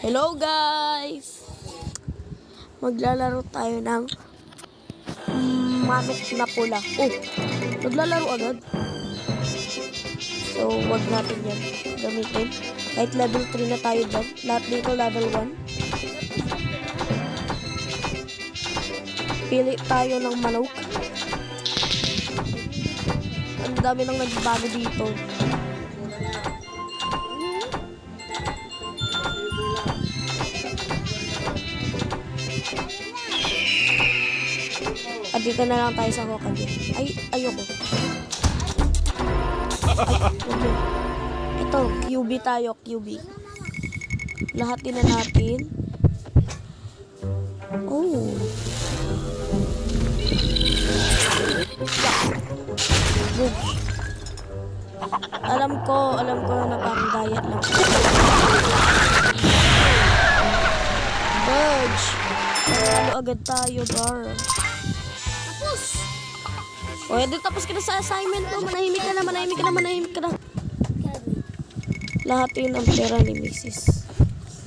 Hello guys! Maglalaro tayo ng manok na pula. Oh, naglalaro agad. So, wag natin yan gamitin. Kahit level 3 na tayo dyan. Lahat dito level 1. Pili tayo ng manok. Ang dami nang nagbago dito. At dito na lang tayo sa Hokage. Ay, ayoko. Ay, okay. Ito, QB tayo, QB. Lahatin na natin. Oh. Good. Alam ko na parang diet lang. Budge. Ano agad tayo, bar. O, edi tapos ka na sa assignment mo. Manahimik ka na. Lahat yun ang pera ni Mrs.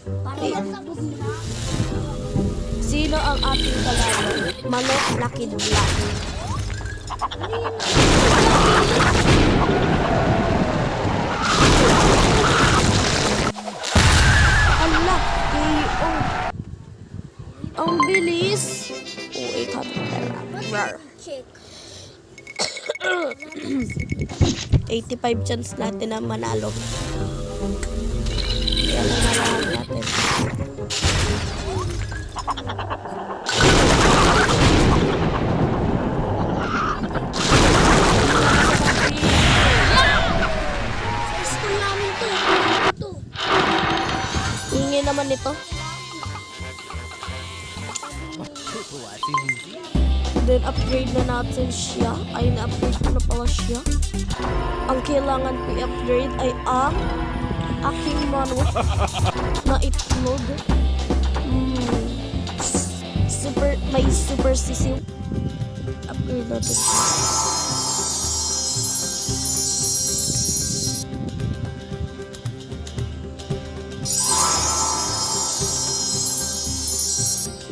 Okay. Sino ang ating kalaban? Manok na kidula. Ala, KO. Ang bilis. O, 800 pera. Rar. 85 chance natin na manalo. Yan ang nalahan natin. Hingi naman ito. Then upgrade na natin siya. Ay, na-upgrade ko na pala siya. Ang kailangan ko i-upgrade ay ang aking manok na itlog. May super sisiw. Upgrade natin siya.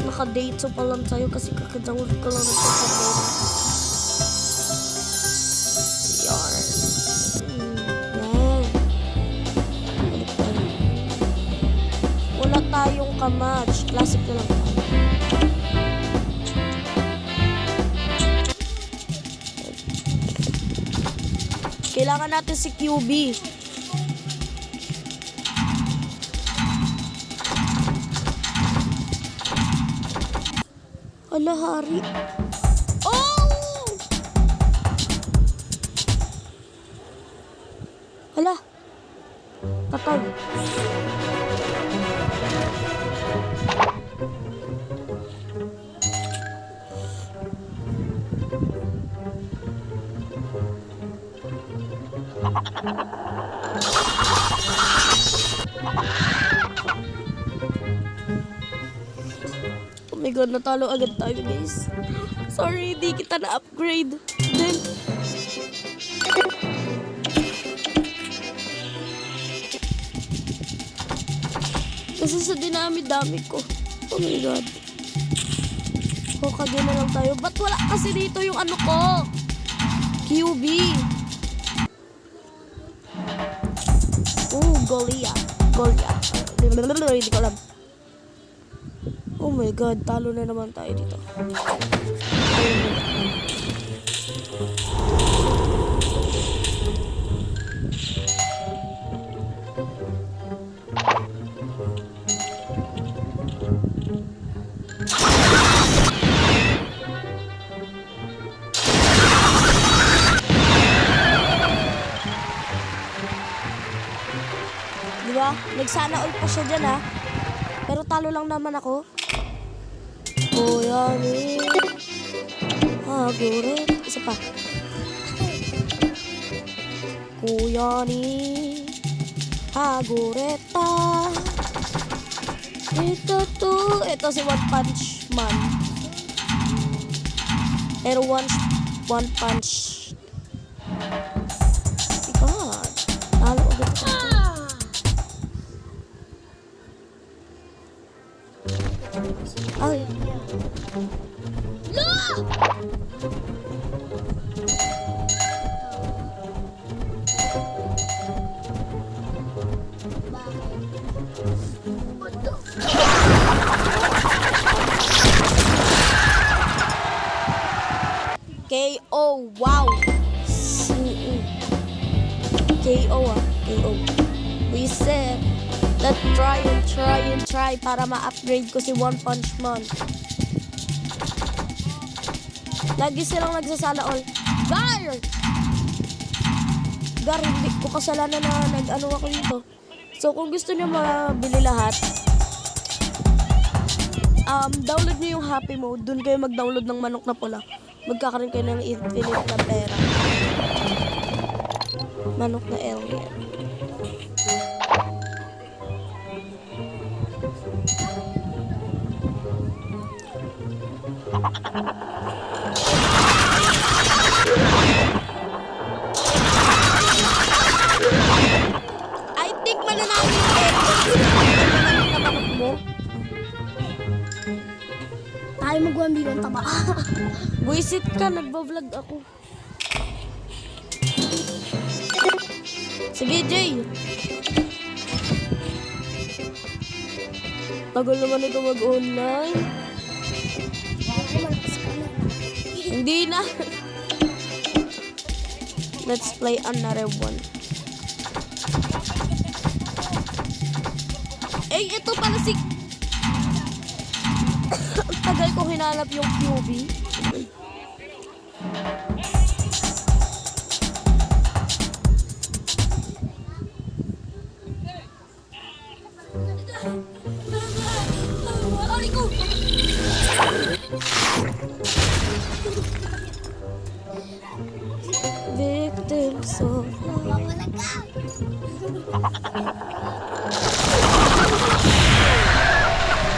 Naka-date so pa lang tayo kasi kaka-download ko lang ng pagkakas. Yan. Balik tayo. Wala tayong kamatch. Classic na lang tayo. Kailangan natin si QB. Ala, hari. Oh! Ala. Patay. Oh my god, natalo agad tayo guys. Sorry, di kita na-upgrade. Then, kasi sa dinami-dami ko. Oh my god. Hokage na lang tayo. Ba't wala kasi dito yung ano ko? QB. Oh, Goliath. Hindi ko alam. Oh my god, talo na naman tayo dito. Diba? Nagsana all pa siya dyan ha. Pero talo lang naman ako. Kuya ni Hagure. Isa pa. Kuya ni Hagureta. Ito si One Punch Man. Pero one punch. God. Talo agad ko. Ay. No! KO, wow. KO KO. We said, let's try and try para ma-upgrade ko si One Punch Man. Lagi silang nagsasala all. Gar! Gar, hindi ko kasalanan na nag-ano ako dito. So, kung gusto niyo mabili lahat, download niyo yung Happy Mode. Doon kayo mag-download ng manok na pula. Magkakaroon kayo ng infinite na pera. Manok na alien. I think mananalo yung alien. Na manok mo. Tayo mag-1v1 taba. Buisit ka, nagbablog ako. Sige, Jay. Tagal naman ito mag-online. Hindi na. Let's play another one. Eh, ito pala si... Tagal ko hinanap yung QB. Aray ko! Victims of love. Mawalag ka!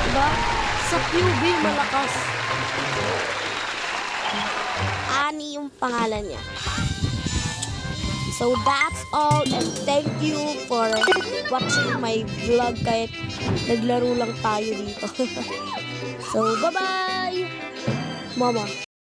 Diba? Sa QB, malakas. Ani yung pangalan niya. So that's all and thank you for watching my vlog kahit naglaro lang tayo dito. So bye-bye! Mama.